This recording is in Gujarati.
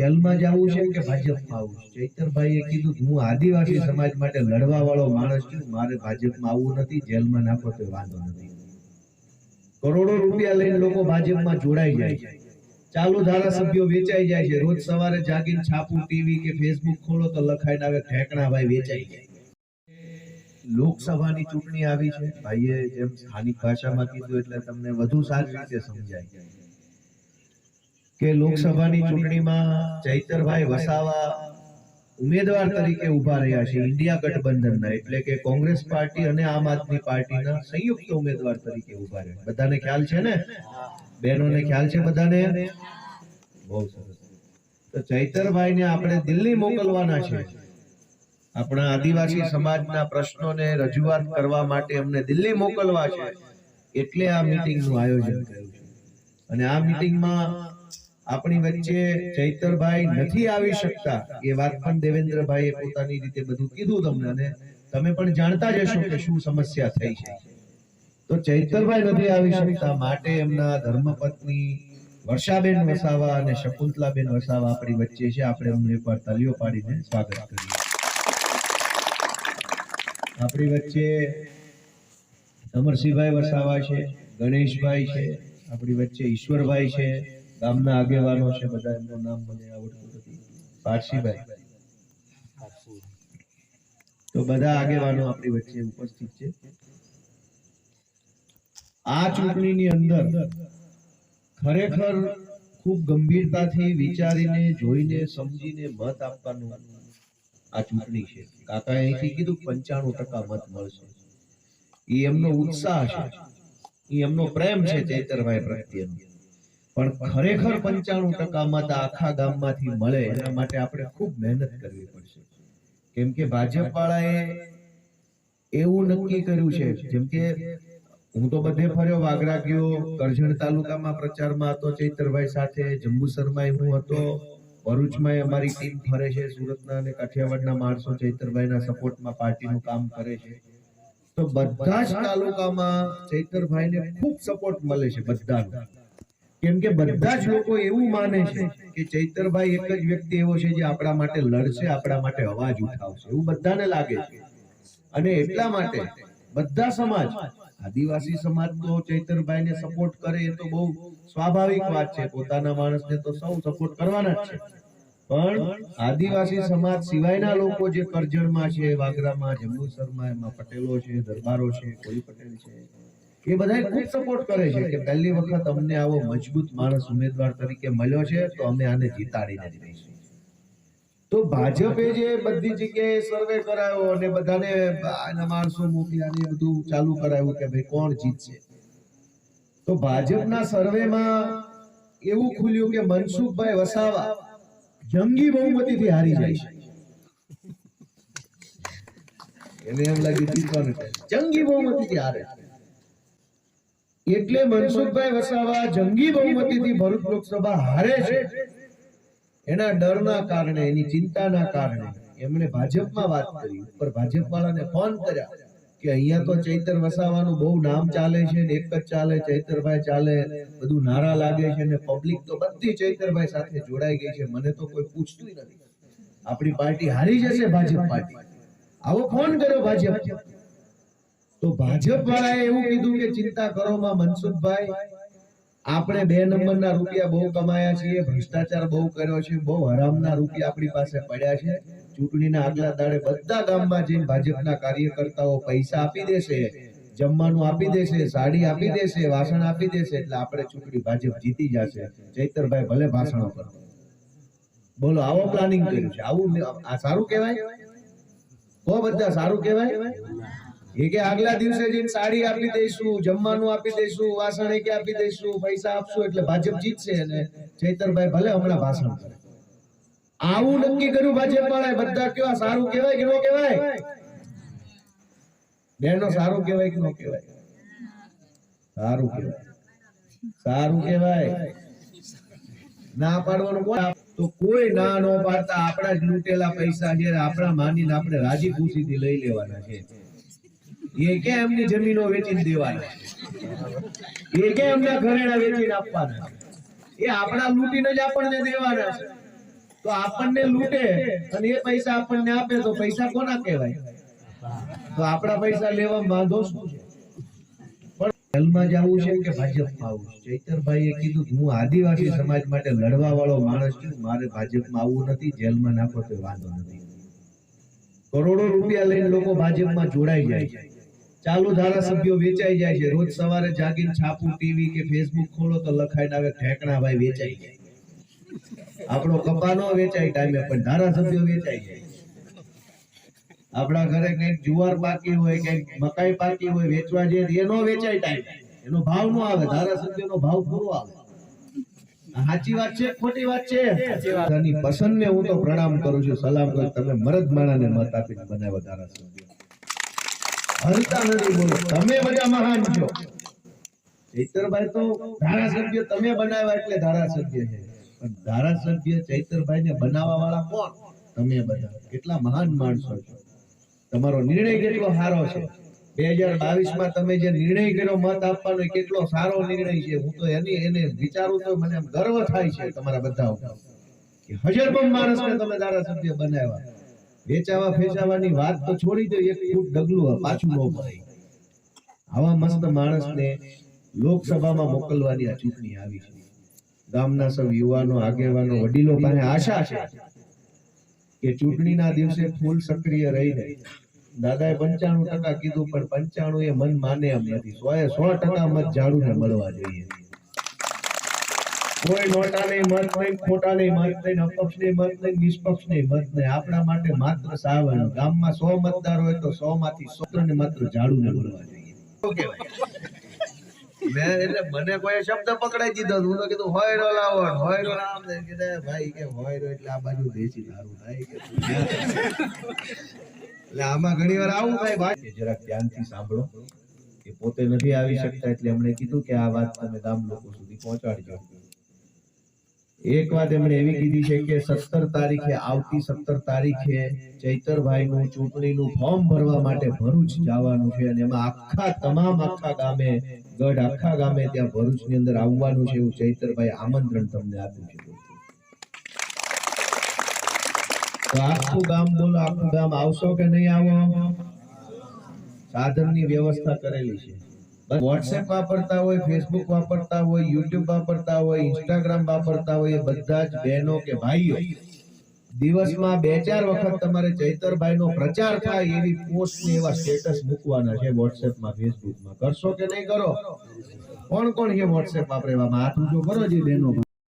જેલમાં જવું છે કે ભાજપમાં આવવું છે? ચૈતરભાઈએ કીધું હું આદિવાસી સમાજ માટે લડવા વાળો માણસ છું, મારે ભાજપમાં આવવું નથી, જેલમાં નાખો તો વાંધો નથી. કરોડો રૂપિયા લઈને લોકો ભાજપમાં જોડાઈ જાય છે, ચાલુ ધારાસભ્યો વેચાઈ જાય છે, રોજ સવારે જાગીને છાપું ટીવી કે ફેસબુક ખોલો તો લખાઈને આવે ઠેકણા ભાઈ વેચાઈ જાય. લોકસભાની ચૂંટણી આવી છે, ભાઈએ જેમ સ્થાનિક ભાષામાં કીધું એટલે તમને વધુ સારી રીતે સમજાય કે લોકસભાની ચૂંટણીમાં ચૈતરભાઈ વસાવા ઉમેદવાર તરીકે ઉભા રહ્યા છે ઇન્ડિયા ગઠબંધનના, એટલે કે કોંગ્રેસ પાર્ટી અને આમ આદમી પાર્ટીના સંયુક્ત ઉમેદવાર તરીકે ઉભા રહ્યા. બધાને ખ્યાલ છે ને? બહેનોને ખ્યાલ છે બધાને? બહુ સરસ. તો ચૈતરભાઈને આપણે દિલ્હી મોકલવાના છે. આપણા આદિવાસી સમાજના પ્રશ્નોને રજૂઆત કરવા માટે અમને દિલ્હી મોકલવા છે, એટલે આ મીટિંગનું આયોજન કર્યું છે. અને આ મીટિંગમાં આપણી વચ્ચે ચૈતરભાઈ નથી આવી શકતા એ વાત પણ દેવેન્દ્રભાઈએ પોતાની રીતે બધું કીધું તમને, અને તમે પણ જાણતા જ હશો કે શું સમસ્યા થઈ છે. તો ચૈતરભાઈ નથી આવી શકતા માટે એમના ધર્મપત્ની વર્ષાબેન વસાવા અને શકુંતલાબેન વસાવા આપણી વચ્ચે છે. આપણે એમનું એકવાર તાલીઓ પાડીને સ્વાગત કરીએ. આપણી વચ્ચે અમરસિંહભાઈ વસાવા છે, ગણેશભાઈ છે, આપણી વચ્ચે ઈશ્વરભાઈ છે, ગામના આગેવાનો છે, બધા એમનું નામ મને આવડતું નથી. પારસીભાઈ, તો બધા આગેવાનો આપણી વચ્ચે ઉપસ્થિત છે. આ ચૂંટણીની અંદર ખરેખર ખૂબ ગંભીરતાથી વિચારીને જોઈને સમજીને મત આપવાનું આ ચૂંટણી છે. કાકાએ અહીંથી કીધું 95% મત મળશે. એ એમનો ઉત્સાહ છે, એ એમનો પ્રેમ છે ચૈતરભાઈ પ્રત્યેનો. પણ ખરેખર 95% મત આખા ગામમાંથી મળે એના માટે આપણે ખૂબ મહેનત કરવી પડશે. કેમ કે ભાજપ વાળાએ એવું નક્કી કર્યું છે, જેમ કે હું તો બધે ફર્યો, વાગરા ગયો, કરજણ તાલુકામાં પ્રચારમાં હતો ચૈતરભાઈ સાથે, જંબુસરમાં હું હતો, ભરૂચમાં અમારી ટીમ ફરે છે, સુરતના અને કાઠિયાવાડના માણસો ચૈતરભાઈના સપોર્ટમાં પાર્ટીનું કામ કરે છે. તો બધા જ તાલુકામાં ચૈતરભાઈને ખૂબ સપોર્ટ મળે છે બધાનો. કેમ કે બધા જ લોકો એવું માને છે કે ચૈતરભાઈ એક જ વ્યક્તિ એવો છે જે આપણા માટે લડશે, આપણા માટે અવાજ ઉઠાવશે, એવું બધાને લાગે છે. અને એટલા માટે બધા સમાજ, આદિવાસી સમાજ તો ચૈતરભાઈને સપોર્ટ કરે એ તો બહુ સ્વાભાવિક વાત છે, પોતાના માણસને તો સૌ સપોર્ટ કરવાના જ છે. પણ આદિવાસી સમાજ સિવાયના લોકો જે કરજણમાં છે, વાગરામાં, જંબુસરમાં, એમાં પટેલો છે, દરબારો છે, કોળી પટેલ છે, એ બધા ખૂબ સપોર્ટ કરે છે કે પહેલી વખત અમને આવો મજબૂત માણસ ઉમેદવાર તરીકે મળ્યો છે તો અમે આને જીતાડીને જ રહીશું. તો ભાજપે જે બધી જગ્યાએ સર્વે કરાયો અને બધાને આના માણસો મોકલ્યા ને બધું ચાલુ કરાયું કે ભાઈ કોણ જીતશે, તો ભાજપના સર્વેમાં એવું ખુલ્યું કે મનસુખભાઈ વસાવા જંગી બહુમતીથી હારી જાય છે. એને એમ લાગ્યું જીતવાનું છે, જંગી બહુમતીથી હારે છે. એટલે મનસુખભાઈ વસાવા જંગી બહુમતીથી ભરૂચ લોકસભા હારે છે, એના ડરના કારણે, એની ચિંતાના કારણે એમણે ભાજપમાં વાત કરી, ઉપર ભાજપ વાળાને ફોન કર્યા કે અહીંયા તો ચૈતર વસાવાનું બહુ નામ ચાલે છે ને એક જ ચાલે, ચૈતરભાઈ ચાલે, બધું નારા લાગે છે ને પબ્લિક તો બધી ચૈતરભાઈ સાથે જોડાઈ ગઈ છે, મને તો કોઈ પૂછતું નથી, આપણી પાર્ટી હારી જશે, ભાજપ પાર્ટી. આવો ફોન કર્યો ભાજપ. તો ભાજપ વાળાએ એવું કીધું કે ચિંતા કરો માં મનસુખભાઈ, આપણે 2 નંબરના રૂપિયા બહુ કમાયા છીએ, ભ્રષ્ટાચાર બહુ કર્યો છે, બહુ હરામના રૂપિયા આપણી પાસે પડ્યા છે. ચૂંટણીના આગલા દાડે બધા ગામમાં જઈને ભાજપના કાર્યકર્તાઓ પૈસા આપી દેશે, જમવાનું આપી દેશે, સાડી આપી દેશે, વાસણ આપી દેશે, એટલે આપણે ચૂંટણી ભાજપ જીતી જશે. ચૈતરભાઈ ભલે ભાષણો કરો. બોલો, આવો પ્લાનિંગ કર્યું છે. આવું આ સારું કહેવાય? કો બધા સારું કહેવાય? એ કે આગલા દિવસે જઈને સાડી આપી દઈશું, જમવાનું આપી દઈશું, વાસણ કે આપી દઈશું, પૈસા આપશું એટલે ભાજપ જીતશે અને ચૈતરભાઈ ભલે હમણાં ભાષણ કરે. આવું નક્કી કર્યું ભાજપ વાળાએ. બધા કેવા સારું કહેવાય કે ન કહેવાય? બેનો સારું કહેવાય કે ન કહેવાય? સારું કહેવાય, સારું કહેવાય. ના પાડવાનું કોણ? તો કોઈ ના ન પાડતા આપણા જ લૂંટેલા પૈસા છે, આપણા માનીને આપણે રાજી ખુશીથી લઈ લેવાના છે. એ કે એમની જમીનો વેચીને દેવાના, એ કે એમના ઘરેણા વેચીને આપવાના, એ આપણા લૂંટીને જ આપણને દેવાના છે. તો આપણને લૂંટે અને એ પૈસા આપણને આપે તો પૈસા કોના કહેવાય? તો આપણા પૈસા લેવા વાંધો શું છે? પણ જેલમાં જવું છે કે ભાજપમાં આવવું છે? ચૈતરભાઈએ કીધું હું આદિવાસી સમાજ માટે લડવા વાળો માણસ છું, મારે ભાજપમાં આવવું નથી, જેલમાં નાખો તો વાંધો નથી. કરોડો રૂપિયા લઈને લોકો ભાજપમાં જોડાઈ જાય છે, ચાલુ ધારાસભ્યો વેચાઈ જાય છે. રોજ સવારે જાગીને છાપું ટીવી કે ફેસબુક ખોલો તો લખાઈને આવે ઠેકણા ભાઈ વેચાઈ જાય. આપણો કપાનો વેચાય ટાઈમે પણ ધારાસભ્યો વેચાઈ જાય. આપણા ઘરે કઈક જુવાર પાકી હોય, કઈક મકાઈ પાકી હોય, વેચવા જઈએ એનો વેચાય ટાઈમ, એનો ભાવ નો આવે, ધારાસભ્યનો ભાવ પૂરો આવે. સાચી વાત છે ખોટી વાત છે? આની પસંદને હું તો પ્રણામ કરું છું, સલામ કરું. તમે મરદ માણાને મત આપીને બનાવ્યા ધારાસભ્ય, હલતા નથી. બોલો તમે બધા મહાન છો. ચૈતરભાઈ તો ધારાસભ્ય તમે બનાવ્યા એટલે ધારાસભ્ય છે, પણ ધારાસભ્ય ચૈતરભાઈને બનાવવા વાળા કોણ? તમે બધા. કેટલા મહાન માણસો છો. તમારો નિર્ણય કેટલો સારો છે. 2022 માં તમે જે નિર્ણય કર્યો મત આપવાનો, એ કેટલો સારો નિર્ણય છે. હું તો એને વિચારું તો મને ગર્વ થાય છે તમારા બધા ઉપર કે હજારો માણસને તમે ધારાસભ્ય બનાવ્યા. વેચાવા ફેચાવાની વાત તો છોડી દો, એક ફૂટ ડગલું પાછું ન ભરાય. આવા મસ્ત માણસને લોકસભામાં મોકલવાની આ ચૂંટણી આવી છે. ગામના સૌ યુવાનો, આગેવાનો, વડીલો પાસે આશા છે કે ચૂંટણીના દિવસે ફૂલ સક્રિય રહીને, દાદાએ 95% કીધું પણ 95 એ મન માને એમ નથી. 100% મત ઝાડુને મળવા જોઈએ. કોઈ નોટા નહીં, મત નહીં, ખોટા નહીં, મત નહીં, અપક્ષ નહીં, મત નહીં, નિષ્પક્ષ નહીં, મત નહીં. આપણા માટે માત્ર 50. ગામમાં 100 મતદાર હોય તો 100 માંથી 100 ને માત્ર ઝાડુને મળવા જોઈએ. એટલે મને કોઈ શબ્દ પકડાઈ દીધો, હું તો કીધું હોયરો લાવો, હોયરો લાવો. કીધું ભાઈ કે હોયરો એટલે આ બાજુ દેશી દારૂ થાય કે એટલે આમાં ઘણી વાર આવું થાય. ભાઈ જરાક ધ્યાનથી સાંભળો, કે પોતે નથી આવી શકતા એટલે એમણે કીધું કે આ વાત તમે ગામ લોકો સુધી પહોંચાડજો. એક વાત એમણે એવી કીધી છે કે 17 તારીખે, આવતી 17 તારીખે ચૈતરભાઈનું ચૂંટણીનું ફોર્મ ભરવા માટે ભરૂચ જવાનું છે, અને એમાં આખા ગામે, ગઢ આખા ગામે ત્યાં ભરૂચની અંદર આવવાનું છે, એવું ચૈતરભાઈ આમંત્રણ તમને આપ્યું છે. તો આખું ગામ, બોલો આખું ગામ આવશો કે નહીં આવો? સાધનની વ્યવસ્થા કરેલી છે. વોટ્સએપ વાપરતા હોય, ફેસબુક વાપરતા હોય, યુટ્યુબ વાપરતા હોય, ઇન્સ્ટાગ્રામ વાપરતા હોય, એ બધા જ બહેનો કે ભાઈઓ દિવસમાં 2-4 વખત તમારે ચૈતરભાઈનો પ્રચાર થાય એવી પોસ્ટ ને એવા સ્ટેટસ મૂકવાના છે વોટ્સએપમાં, ફેસબુકમાં. કરશો કે નહીં કરો? કોણ કોણ છે વોટ્સએપ વાપરે? હાથ ઊંચો કરો જે બહેનો